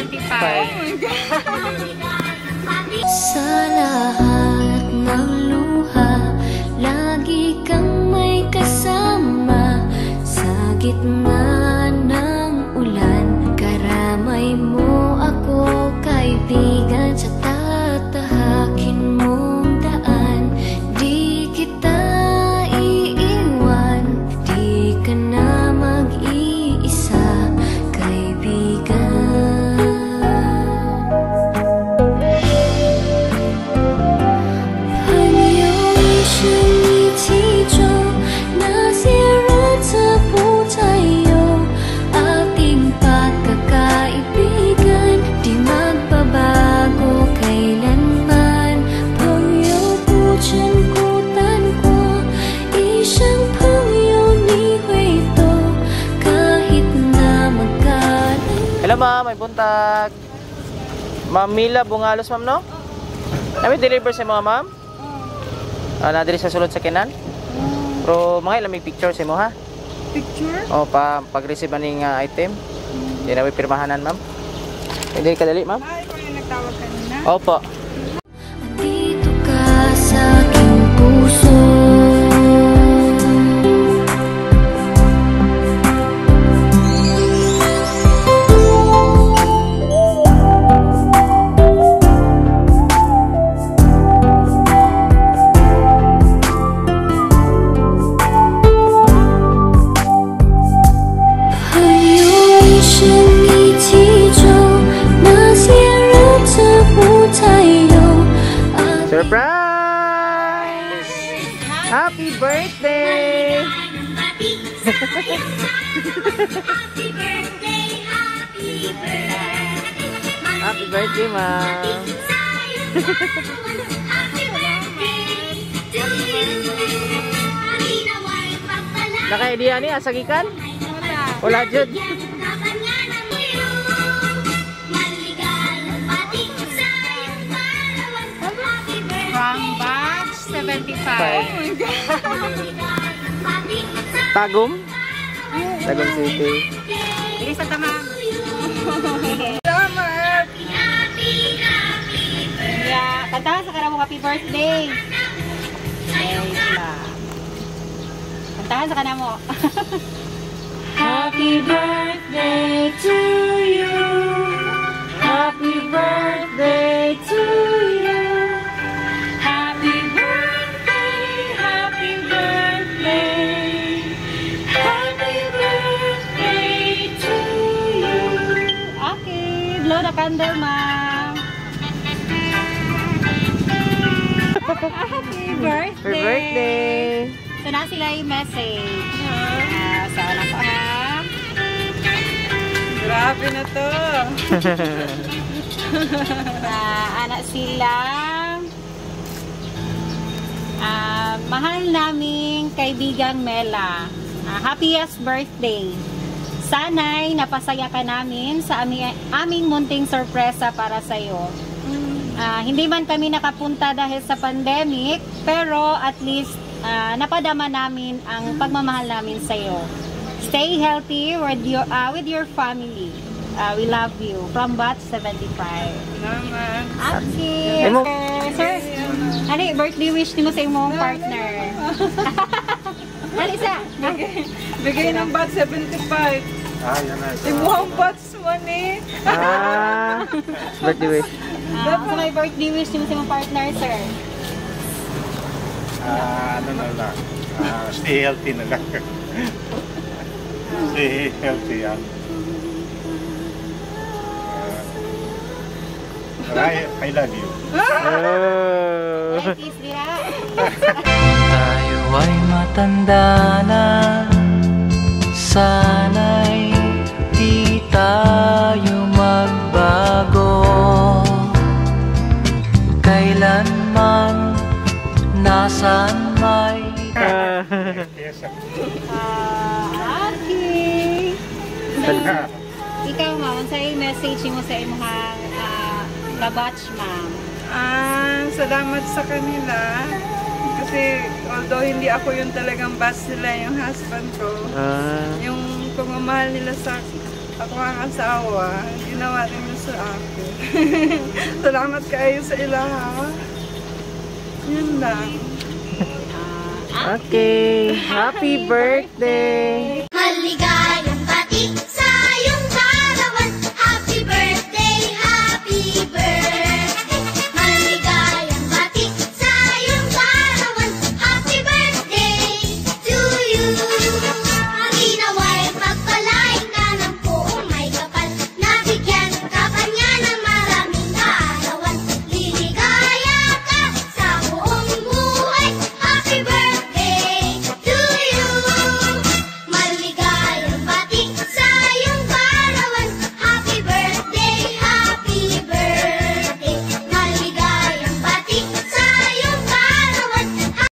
75. Sa lahat ng luha, lagi kang may kasama. Sa gitna ng ulan, karamay mo ako, kaibigan. Sa tatahakin mong daan, di kita iiwan. Di ka na mag-iisa, kaibigan. Hello ma'am, may buntag. Ma'am Mila Bungalos ma'am no? Nami deliver sa mga ma'am? Na-deliver sa sulod sa kinan? Pero mga ilang may picture sa mo ha? Picture? O pag-receive maning item. Hindi na may pirmahanan ma'am. Hindi ka dali ma'am? Ay, ikaw yung nagtawag kanina? Opo. Dito ka sa aking puso. Surprise! Happy birthday! Happy birthday, ma'am! Naka-idea ni asagikan? Wala jud. From batch 75. Tagum? Tagum City. Bilis sa tamang. Salamat! Yeah, kantahan sa kanamo happy birthday. Yes, ma'am. Kantahan sa kanamo. Happy birthday to you. Happy birthday to you. Happy birthday, happy birthday. Happy birthday to you. Okay, blow the candle, ma'am. Happy birthday. Happy birthday! So na sila yung message. Sa anak ko ha. Grabe na to. Anak sila. Mahal naming kaibigang Mela. Happiest birthday. Sana'y napasaya ka namin sa aming munting sorpresa para sa'yo. Hindi man kami nakapunta dahil sa pandemic, pero at least napadama namin ang pagmamahal namin sa'yo. Stay healthy with your family. We love you. From Batch 75. Naman. Okay. Sir, ano birthday wish ni mo sa imong partner? Ano isa? Bigay ng bat 75. Yan na. Imuhang bats man eh. Birthday wish. So may birthday wish ni mo sa imong partner, sir? Ano na lang. Stay healthy na lang. Stay healthy yan. I love you. Ay, kiss nila. Tayo ay matanda na, sana'y di tayo magbago. Kailanman, nasan may Okay. So, ikaw, ma'am, sa'yo message mo sa imong kabatch, ma'am. Salamat sa kanila. Kasi although hindi ako yung talagang batch nila, yung husband ko. Yung pagmamahal nila sa ako ang asawa, ginawa ninyo sa akin. Salamat kayo sa ilaha. Yun lang. Okay. Happy birthday.